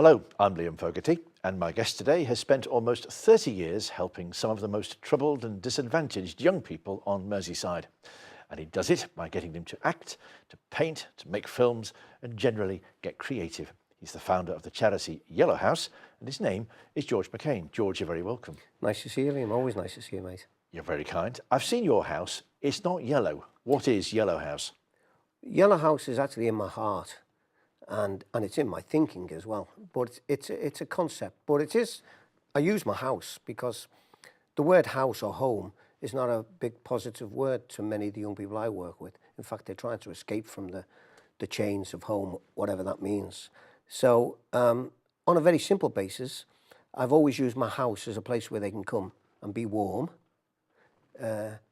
Hello, I'm Liam Fogarty, and my guest today has spent almost 30 years helping some of the most troubled and disadvantaged young people on Merseyside. And he does it by getting them to act, to paint, to make films, and generally get creative. He's the founder of the charity Yellow House, and his name is George McKane. George, you're very welcome. Nice to see you, Liam. Always nice to see you, mate. You're very kind. I've seen your house. It's not yellow. What is Yellow House? Yellow House is actually in my heart, and it's in my thinking as well. But it's a concept. But it is. I use my house because the word house or home is not a big positive word to many of the young people I work with. In fact, they're trying to escape from the chains of home, whatever that means. So on a very simple basis, I've always used my house as a place where they can come and be warm,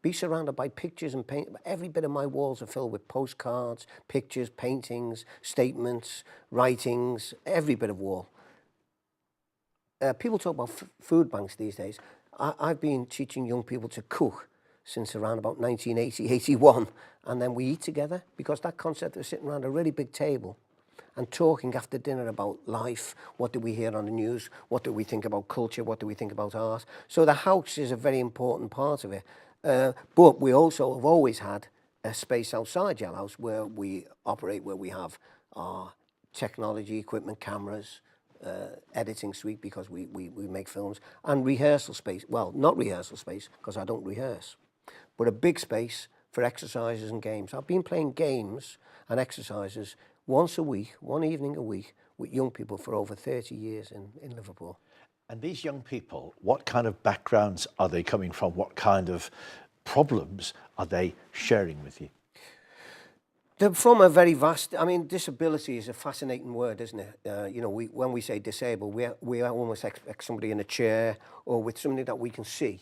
be surrounded by pictures and paint. Every bit of my walls are filled with postcards, pictures, paintings, statements, writings, every bit of wall. People talk about food banks these days. I've been teaching young people to cook since around about 1980, 81, and then we eat together, because that concept of sitting around a really big table and talking after dinner about life. What do we hear on the news? What do we think about culture? What do we think about art? So the house is a very important part of it. But we also have always had a space outside Yellow House where we operate, where we have our technology, equipment, cameras, editing suite, because we make films, and rehearsal space. Well, not rehearsal space, because I don't rehearse, but a big space for exercises and games. I've been playing games and exercises once a week, one evening a week, with young people for over 30 years in Liverpool. And these young people, what kind of backgrounds are they coming from? What kind of problems are they sharing with you? They're from a very vast, disability is a fascinating word, isn't it? When we say disabled, we almost expect somebody in a chair or with something that we can see.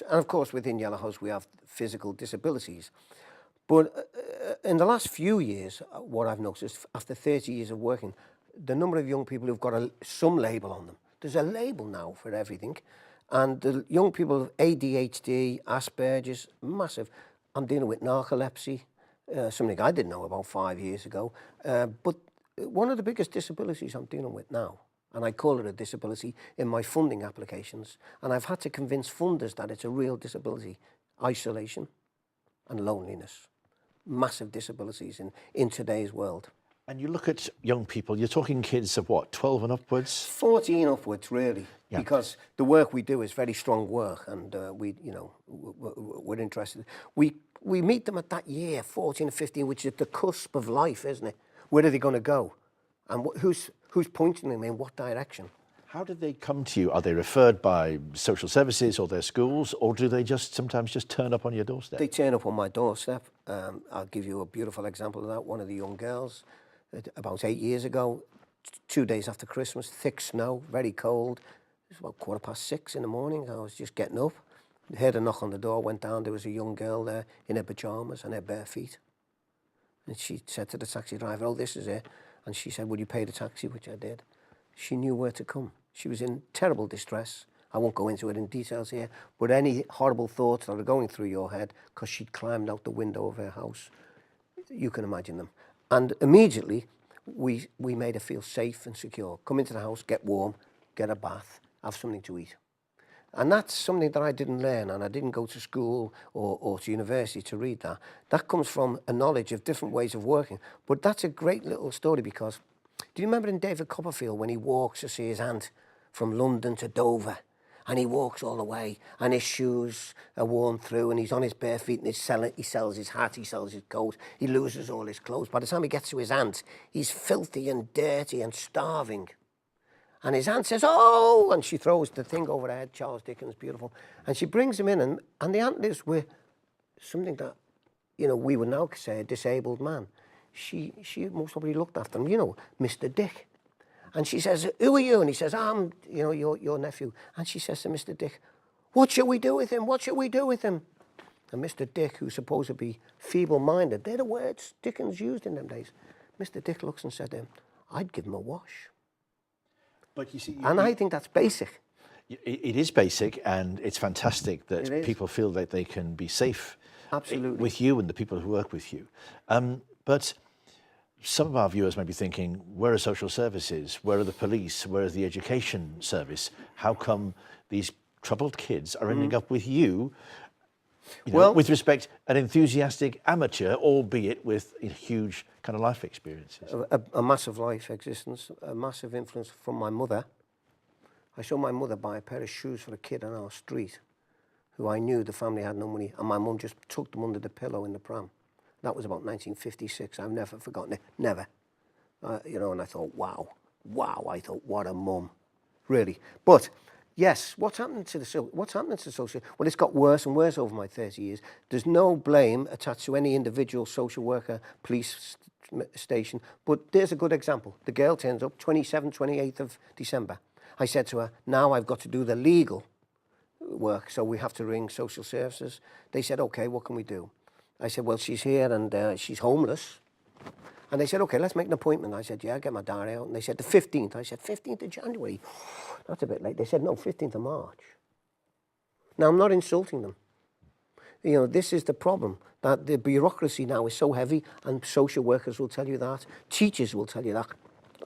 And of course, within Yellow House, we have physical disabilities. But in the last few years, what I've noticed, after 30 years of working, the number of young people who've got some label on them. There's a label now for everything. And the young people with ADHD, Asperger's, massive. I'm dealing with narcolepsy, something I didn't know about 5 years ago. But one of the biggest disabilities I'm dealing with now, and I call it a disability in my funding applications, and I've had to convince funders that it's a real disability: isolation and loneliness. Massive disabilities in today's world. And you look at young people, you're talking kids of what, 12 and upwards? 14 upwards, really, yeah. Because the work we do is very strong work, and we're interested. We meet them at that year, 14 and 15, which is the cusp of life, isn't it? Where are they going to go? And who's pointing them in what direction? How do they come to you? Are they referred by social services or their schools, or do they sometimes just turn up on your doorstep? They turn up on my doorstep. I'll give you a beautiful example of that. One of the young girls, about 8 years ago, 2 days after Christmas, thick snow, very cold. It was about 6:15 in the morning. I was just getting up, heard a knock on the door, went down. There was a young girl there in her pajamas and her bare feet. And she said to the taxi driver, "Oh, this is it." And she said, "Would you pay the taxi?" Which I did. She knew where to come. She was in terrible distress. I won't go into it in details here, but any horrible thoughts that are going through your head, because she'd climbed out the window of her house, you can imagine them. And immediately, we made her feel safe and secure. Come into the house, get warm, get a bath, have something to eat. And that's something that I didn't learn, and I didn't go to school or to university to read that. That comes from a knowledge of different ways of working. But that's a great little story, because do you remember in David Copperfield when he walks to see his aunt from London to Dover, and he walks all the way, and his shoes are worn through, and he's on his bare feet, and he sells his hat, he sells his coat, he loses all his clothes. By the time he gets to his aunt, he's filthy and dirty and starving. And his aunt says, "Oh," and she throws the thing over her head, Charles Dickens, beautiful. And she brings him in, and the aunt lives with something that, we would now say a disabled man. She most probably looked after him, Mr. Dick. And she says, "Who are you?" And he says, "I'm, your nephew." And she says to Mr. Dick, "What shall we do with him? What shall we do with him?" And Mr. Dick, who's supposed to be feeble-minded, they're the words Dickens used in them days. Mr. Dick looks and said to him, "I'd give him a wash." But you see, I think that's basic. It is basic, and it's fantastic that people feel that they can be safe Absolutely. with you and the people who work with you. But some of our viewers may be thinking, where are social services? Where are the police? Where is the education service? How come these troubled kids are ending up with you, Well, with respect, an enthusiastic amateur, albeit with huge kind of life experiences? a massive life existence, a massive influence from my mother. I saw my mother buy a pair of shoes for a kid on our street who I knew the family had no money, and my mum just tucked them under the pillow in the pram. That was about 1956. I've never forgotten it, never. And I thought, wow, I thought, what a mum, really. But yes, what's happening to social? Well, it's got worse and worse over my 30 years. There's no blame attached to any individual social worker, police station, but there's a good example. The girl turns up 28th of December. I said to her, now I've got to do the legal work, so we have to ring social services. They said, okay, what can we do? I said, well, she's here and she's homeless. And they said, okay, let's make an appointment. I said, yeah, get my diary out. And they said, the 15th. I said, 15th of January? That's a bit late. They said, no, 15th of March. Now, I'm not insulting them. This is the problem, that the bureaucracy now is so heavy, and social workers will tell you that, teachers will tell you that,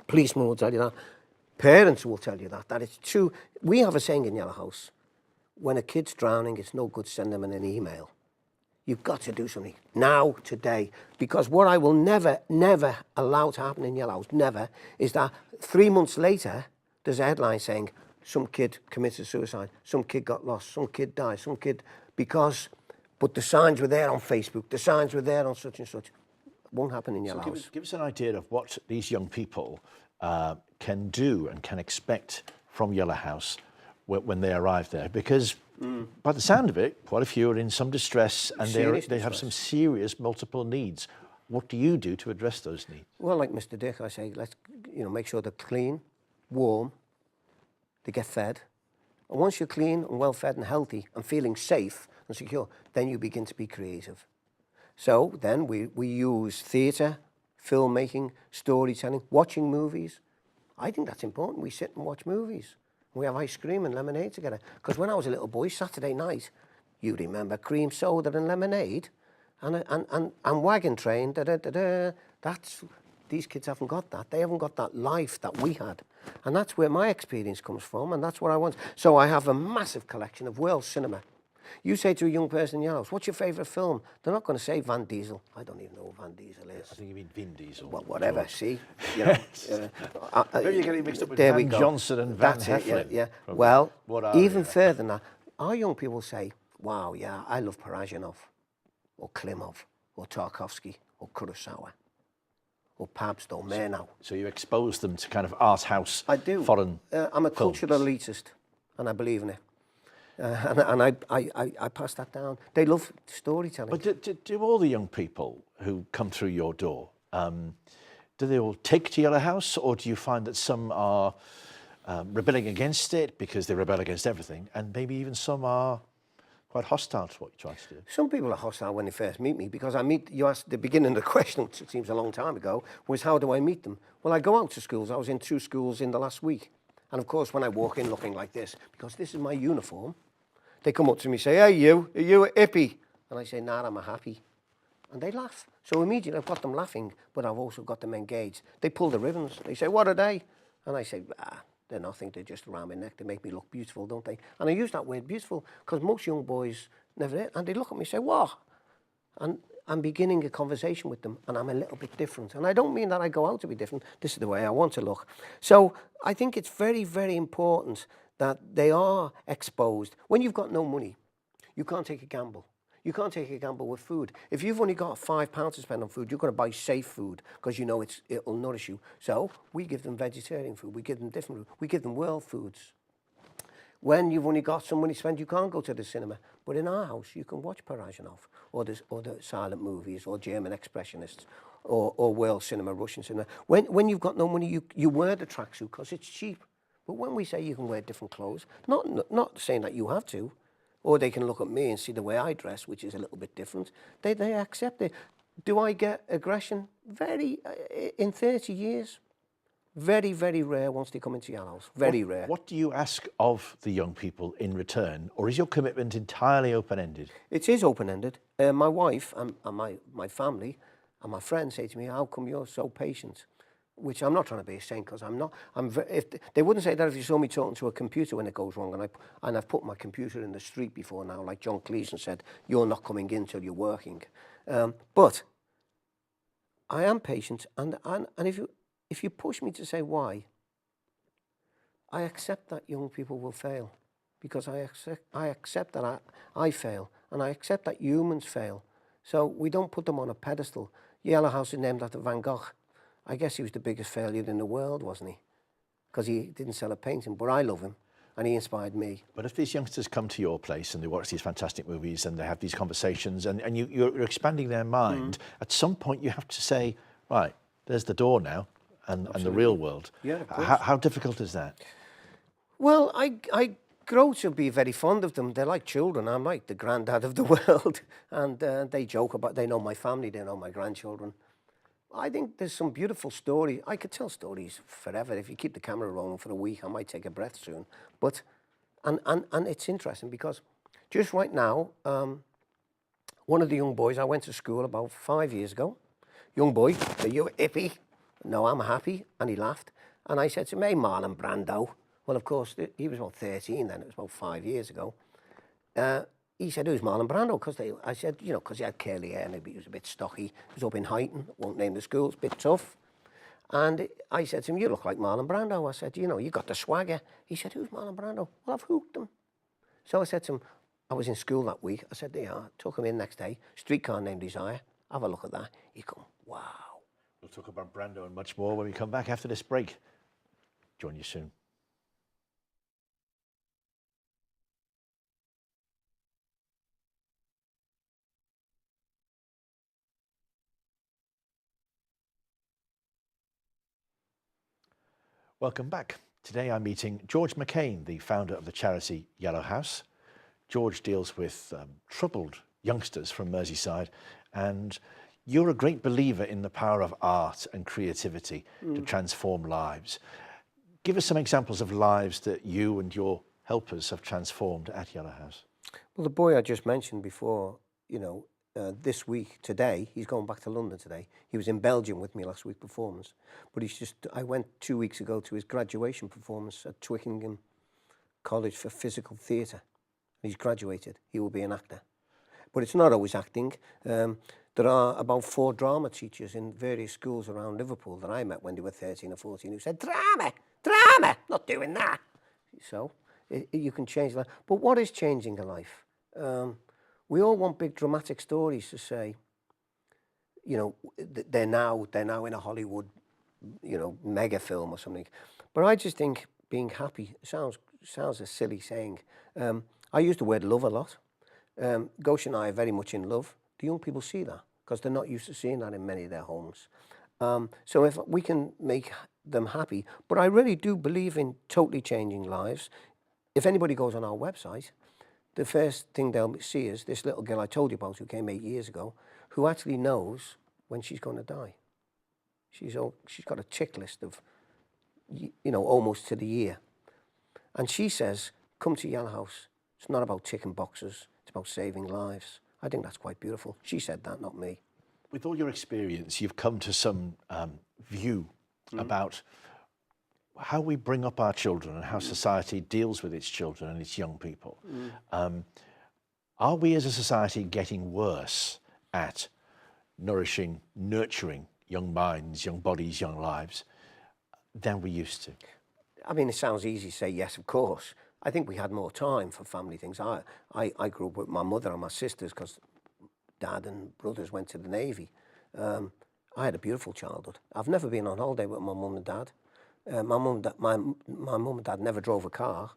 policemen will tell you that, parents will tell you that it's true. We have a saying in Yellow House, when a kid's drowning, it's no good sending them an email. You've got to do something now, today, because what I will never allow to happen in Yellow House, never, is that 3 months later, there's a headline saying, some kid committed suicide, some kid got lost, some kid died, but the signs were there on Facebook, the signs were there on such and such. It won't happen in Yellow House. Give us an idea of what these young people can do and can expect from Yellow House when they arrive there, because by the sound of it, quite a few are in some distress, and they have some serious multiple needs. What do you do to address those needs? Well, like Mr. Dick, I say, let's make sure they're clean, warm, they get fed. And once you're clean and well fed and healthy and feeling safe and secure, then you begin to be creative. So then we use theatre, filmmaking, storytelling, watching movies. I think that's important. We sit and watch movies. We have ice cream and lemonade together. Because when I was a little boy, Saturday night, you remember cream soda and lemonade and wagon train. These kids haven't got that. They haven't got that life that we had. And that's where my experience comes from, and that's what I want. So I have a massive collection of world cinema. You say to a young person in your house, what's your favourite film? They're not going to say Van Diesel. I don't even know who Van Diesel is. I think you mean Vin Diesel. Well, whatever, George. see? Maybe you're getting mixed up with there Van Johnson and Van Heflin. Yeah. Probably. Well, even further than that, our young people say, wow, yeah, I love Parajanov, or Klimov, or Tarkovsky, or Kurosawa, or Pabst, or Murnau. So you expose them to kind of art house, I do. Foreign I'm a films. cultural elitist, and I believe in it. And I pass that down. They love storytelling. But do all the young people who come through your door, do they all take to Yellow House, or do you find that some are rebelling against it because they rebel against everything, and maybe even some are quite hostile to what you're trying to do? Some people are hostile when they first meet me, because you asked the beginning of the question, which it seems a long time ago, was how do I meet them? Well, I go out to schools. I was in 2 schools in the last week. And of course, when I walk in looking like this, because this is my uniform, they come up to me and say, hey, are you a hippie? And I say, nah, I'm a happy. And they laugh. So immediately I've got them laughing, but I've also got them engaged. They pull the ribbons. They say, what are they? And I say, they're nothing. They're just around my neck. They make me look beautiful, don't they? And I use that word beautiful because most young boys never did. And they look at me and say, what? And I'm beginning a conversation with them, and I'm a little bit different. And I don't mean that I go out to be different. This is the way I want to look. So I think it's very, very important that they are exposed. When you've got no money, you can't take a gamble. You can't take a gamble with food. If you've only got £5 to spend on food, you're going to buy safe food because you know it'll nourish you. So we give them vegetarian food. We give them different food. We give them world foods. When you've only got some money to spend, you can't go to the cinema. But in our house, you can watch Parajanov, or the silent movies, or German expressionists, or world cinema, Russian cinema. When you've got no money, you wear the tracksuit because it's cheap. But when we say you can wear different clothes, not saying that you have to, or they can look at me and see the way I dress, which is a little bit different, they accept it. Do I get aggression? In 30 years, very, very rare once they come into your house. Very rare. What do you ask of the young people in return, or is your commitment entirely open-ended? It is open-ended. My wife and my family And my friends say to me, how come you're so patient? Which I'm not trying to be a saint, because I'm not. If they wouldn't say that if you saw me talking to a computer when it goes wrong, and I've put my computer in the street before now, like John Cleese said, you're not coming in till you're working. But I am patient, and if you push me to say why, I accept that young people will fail, because I accept that I fail, and I accept that humans fail. So we don't put them on a pedestal. Yellow House is named after Van Gogh. I guess he was the biggest failure in the world, wasn't he? Because he didn't sell a painting, but I love him, and he inspired me. But if these youngsters come to your place and they watch these fantastic movies and they have these conversations and you're expanding their mind, at some point you have to say, right, there's the door now and the real world. Yeah, of course. How difficult is that? Well, I grow to be very fond of them. They're like children. I'm like the granddad of the world. And they joke about, they know my family, they know my grandchildren. I think there's some beautiful stories. I could tell stories forever. If you keep the camera rolling for a week, I might take a breath soon. But, and it's interesting because just right now, one of the young boys, I went to school about 5 years ago. Young boy, are you a hippie? No, I'm happy. And he laughed. And I said to him, hey, Marlon Brando. Well, of course, he was about 13 then. It was about 5 years ago. He said, who's Marlon Brando? I said, you know, because he had curly hair and he was a bit stocky. He was up in Huyton, won't name the schools, a bit tough. And I said to him, you look like Marlon Brando. I said, you know, you got the swagger. He said, who's Marlon Brando? Well, I've hooked him. So I said to him, I was in school that week. I said, yeah, took him in next day. Streetcar Named Desire. Have a look at that. He come, wow. We'll talk about Brando and much more when we come back after this break. Join you soon. Welcome back. Today I'm meeting George McKane, the founder of the charity Yellow House. George deals with troubled youngsters from Merseyside, and you're a great believer in the power of art and creativity to transform lives. Give us some examples of lives that you and your helpers have transformed at Yellow House. Well, the boy I just mentioned before, you know, this week, today, he's going back to London today. He was in Belgium with me last week performance, but I went 2 weeks ago to his graduation performance at Twickenham College for Physical Theatre. He's graduated. He will be an actor. But it's not always acting. There are about 4 drama teachers in various schools around Liverpool that I met when they were 13 or 14 who said, drama, not doing that. So you can change that. But what is changing a life? We all want big dramatic stories to say, you know, they're now in a Hollywood, you know, mega film or something. But I just think being happy sounds a silly saying. I use the word love a lot. Gosha and I are very much in love. The young people see that because they're not used to seeing that in many of their homes. So if we can make them happy, but I really do believe in totally changing lives. If anybody goes on our website, the first thing they'll see is this little girl I told you about who came 8 years ago, who actually knows when she's going to die. She's got a tick list of, you know, almost to the year. And she says, come to Yellow House. It's not about ticking boxes. It's about saving lives. I think that's quite beautiful. She said that, not me. With all your experience, you've come to some view about how we bring up our children and how society deals with its children and its young people. Are we as a society getting worse at nourishing, nurturing young minds, young bodies, young lives than we used to? I mean, it sounds easy to say yes, of course. I think we had more time for family things. I grew up with my mother and my sisters because dad and brothers went to the Navy. I had a beautiful childhood. I've never been on holiday with my mum and dad. My mum and dad never drove a car.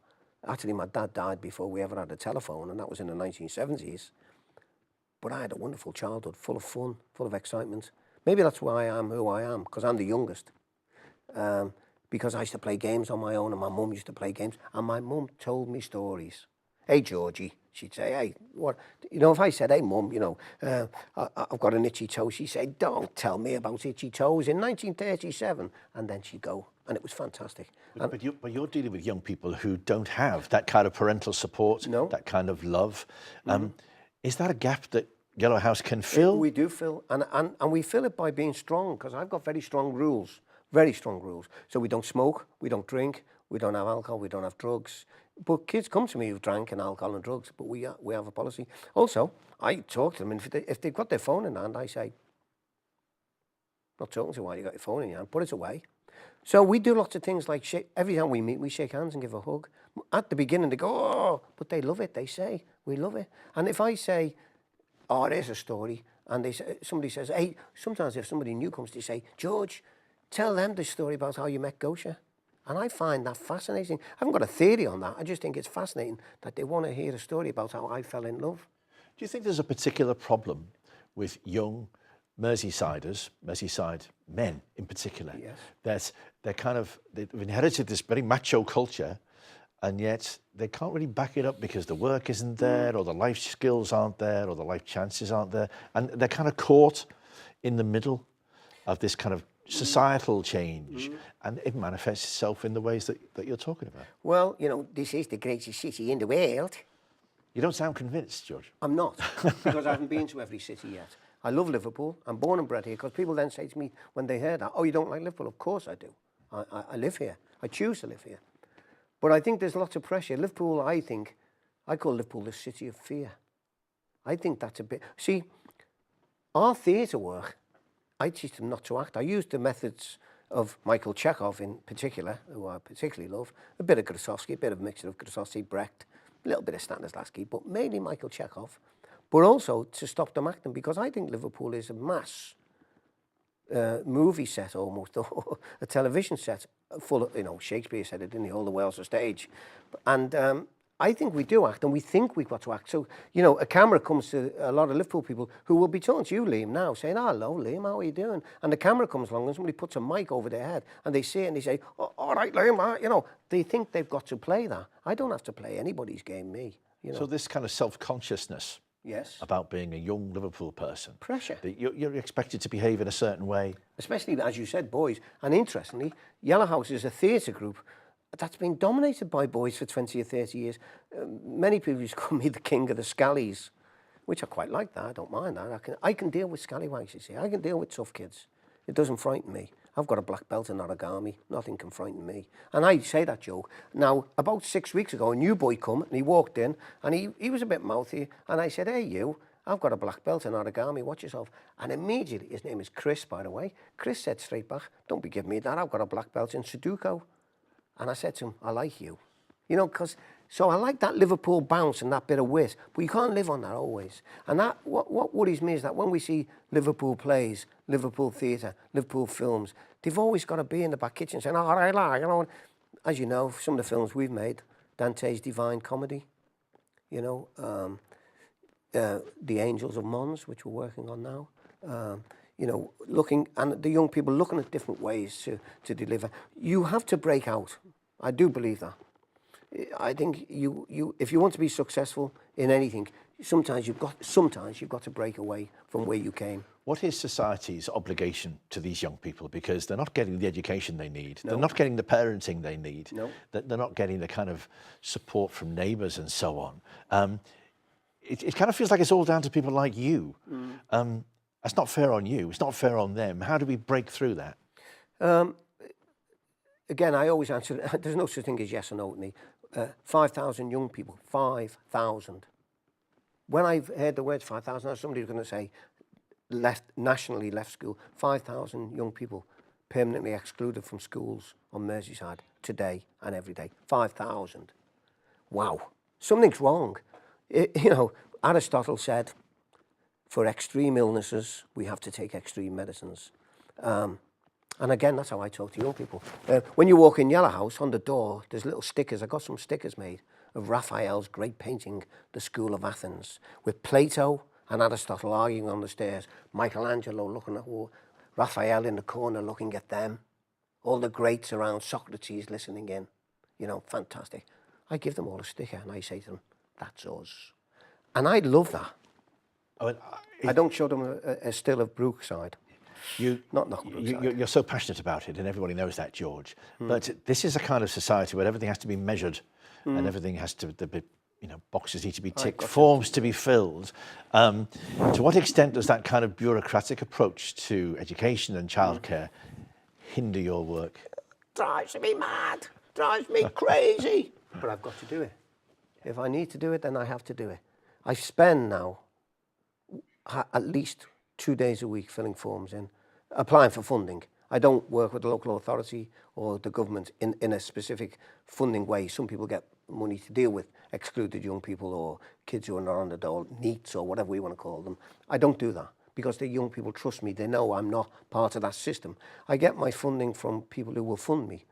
Actually, my dad died before we ever had a telephone, and that was in the 1970s. But I had a wonderful childhood, full of fun, full of excitement. Maybe that's why I am who I am, because I'm the youngest. Because I used to play games on my own, and my mum used to play games, and my mum told me stories. Hey, Georgie, she'd say, hey, what? You know, if I said, hey, Mum, you know, I've got an itchy toe, she'd say, don't tell me about itchy toes in 1937. And then she'd go, and it was fantastic. But you're dealing with young people who don't have that kind of parental support, No. that kind of love. Is that a gap that Yellow House can fill? We do fill, and we fill it by being strong, because I've got very strong rules. So we don't smoke, we don't drink, we don't have alcohol, we don't have drugs. But kids come to me who've drank and alcohol and drugs, but we have a policy. Also, I talk to them, and if they've got their phone in hand, I say, not talking to you while you got your phone in your hand, put it away. So we do lots of things like every time we meet, we shake hands and give a hug. At the beginning, they go, oh, but they love it. They say, we love it. And if I say, oh, there's a story, and somebody says, hey, sometimes if somebody new comes, they say, George, tell them the story about how you met Gosha. And I find that fascinating. I haven't got a theory on that. I just think it's fascinating that they want to hear a story about how I fell in love. Do you think there's a particular problem with young Merseysiders, Merseyside men in particular, Yes. that they've inherited this very macho culture, and yet they can't really back it up because the work isn't there, or the life skills aren't there, or the life chances aren't there, and they're kind of caught in the middle of this kind of societal change, and it manifests itself in the ways that you're talking about? Well, you know, this is the greatest city in the world. You don't sound convinced, George. I'm not, because I haven't been to every city yet. I love Liverpool. I'm born and bred here, because people then say to me when they hear that, oh, you don't like Liverpool? Of course I do. I live here. I choose to live here. But I think there's lots of pressure. Liverpool, I call Liverpool the city of fear. I think that's a bit... See, our theatre work, I teach them not to act. I use the methods of Michael Chekhov in particular, who I particularly love. A bit of Grotowski, a bit of a mixture of Grotowski, Brecht, a little bit of Stanislavski, but mainly Michael Chekhov. But also to stop them acting, because I think Liverpool is a mass movie set almost, or a television set full of, you know, Shakespeare said it, didn't he? All the world's a stage. And I think we do act, and we think we've got to act. So, you know, a camera comes to a lot of Liverpool people who will be talking to you, Liam, now, saying, hello, Liam, how are you doing? And the camera comes along and somebody puts a mic over their head and they see it and they say, oh, all right, Liam, you know, they think they've got to play that. I don't have to play anybody's game, me. You know? So this kind of self-consciousness, yes, about being a young Liverpool person. Pressure. That you're expected to behave in a certain way. Especially, as you said, boys. And interestingly, Yellow House is a theatre group that's been dominated by boys for 20 or 30 years. Many people used to call me the king of the scallies, which I quite like that. I don't mind that. I can deal with scallywags, you see. I can deal with tough kids. It doesn't frighten me. I've got a black belt in origami. Nothing can frighten me. And I say that joke. Now, about 6 weeks ago, a new boy come and he walked in and he was a bit mouthy. And I said, hey, you, I've got a black belt in origami. Watch yourself. And immediately, his name is Chris, by the way. Chris said straight back, don't be giving me that. I've got a black belt in Sudoku. And I said to him, I like you. You know, because, so I like that Liverpool bounce and that bit of wit, but you can't live on that always. And that, what worries me is that when we see Liverpool plays, Liverpool theatre, Liverpool films, they've always got to be in the back kitchen saying, all right, you know, as you know, some of the films we've made, Dante's Divine Comedy, you know, The Angels of Mons, which we're working on now, you know, looking, and the young people looking at different ways to deliver. You have to break out. I do believe that. I think if you want to be successful in anything, sometimes you've got to break away from where you came. What is society's obligation to these young people? Because they're not getting the education they need. No. They're not getting the parenting they need. No. They're not getting the kind of support from neighbours and so on. It kind of feels like it's all down to people like you. That's not fair on you. It's not fair on them. How do we break through that? Again, I always answer, there's no such thing as yes or no to me. 5,000 young people, 5,000. When I've heard the words 5,000, somebody's going to say, nationally left school, 5,000 young people permanently excluded from schools on Merseyside today and every day. 5,000. Wow. Something's wrong. You know, Aristotle said, for extreme illnesses, we have to take extreme medicines. And again, that's how I talk to young people. When you walk in Yellow House, on the door, there's little stickers. I got some stickers made of Raphael's great painting, The School of Athens, with Plato and Aristotle arguing on the stairs, Michelangelo looking at Raphael in the corner looking at them, all the greats around, Socrates listening in. You know, fantastic. I give them all a sticker and I say to them, that's us. And I love that. I don't show them a still of Brookside. You're so passionate about it, and everybody knows that, George. But this is a kind of society where everything has to be measured and everything has to be, boxes need to be ticked, forms to be filled. To what extent does that kind of bureaucratic approach to education and childcare hinder your work? Drives me mad, drives me crazy. But I've got to do it. If I need to do it, then I have to do it. I spend now at least 2 days a week filling forms in, applying for funding. I don't work with the local authority or the government in a specific funding way. Some people get money to deal with excluded young people or kids who are not on the dole, NEETs or whatever we want to call them. I don't do that because the young people trust me. They know I'm not part of that system. I get my funding from people who will fund me.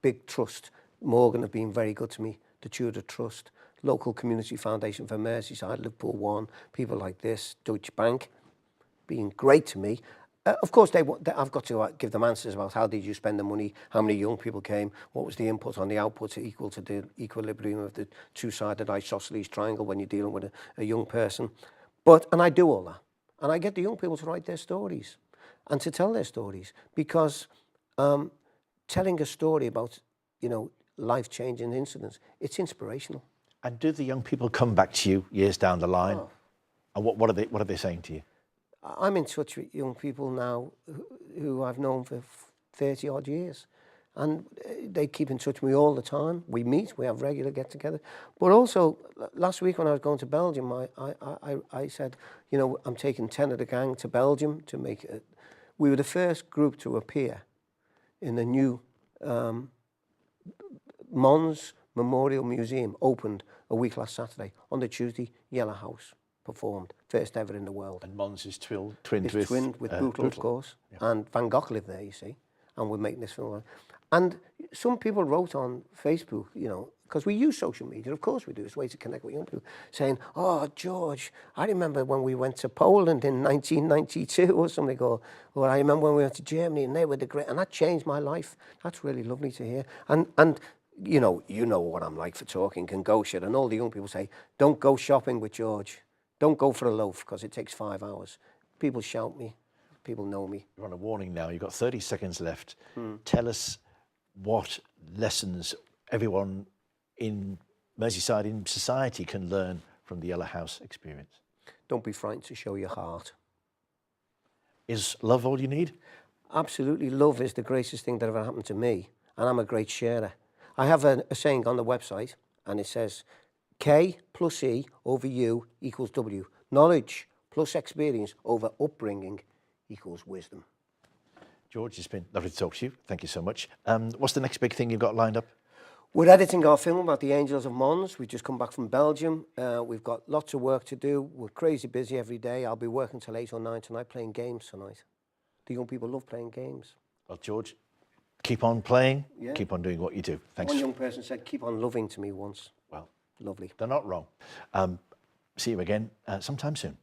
Big trust. Morgan have been very good to me. The Tudor Trust, local community foundation for Merseyside, Liverpool 1, people like this, Deutsche Bank, being great to me. Of course, I've got to give them answers about how did you spend the money, how many young people came, what was the input on the output equal to the equilibrium of the two-sided isosceles triangle when you're dealing with a young person. And I do all that. And I get the young people to write their stories and to tell their stories because telling a story about, life-changing incidents, it's inspirational. And do the young people come back to you years down the line? Oh. And what are they saying to you? I'm in touch with young people now who I've known for 30 odd years, and they keep in touch with me all the time. We meet, we have regular get-together. But also, last week when I was going to Belgium, I said, I'm taking 10 of the gang to Belgium to make it. We were the first group to appear in the new Mons Memorial Museum, opened a week last Saturday. On the Tuesday, Yellow House performed, first ever in the world. And Mons is twinned with Bootle, of course. Yeah. And Van Gogh lived there, you see. And we're making this film. And some people wrote on Facebook, because we use social media, of course we do, it's a way to connect with young people, saying, oh, George, I remember when we went to Poland in 1992 or something, or I remember when we went to Germany and they were the great, and that changed my life. That's really lovely to hear. And you know what I'm like for talking, can go shit, and all the young people say, don't go shopping with George. Don't go for a loaf because it takes 5 hours. People shout me. People know me. You're on a warning now. You've got 30 seconds left. Tell us what lessons everyone in Merseyside, in society, can learn from the Yellow House experience. Don't be frightened to show your heart. Is love all you need? Absolutely. Love is the greatest thing that ever happened to me, and I'm a great sharer. I have a saying on the website, and it says, K plus E over U equals W. Knowledge plus experience over upbringing equals wisdom. George, it's been lovely to talk to you. Thank you so much. What's the next big thing you've got lined up? We're editing our film about the Angels of Mons. We've just come back from Belgium. We've got lots of work to do. We're crazy busy every day. I'll be working till 8 or 9 tonight, playing games tonight. The young people love playing games. Well, George, keep on playing. Yeah. Keep on doing what you do. Thanks. One young person said, keep on loving to me once. Well, lovely. They're not wrong. See you again sometime soon.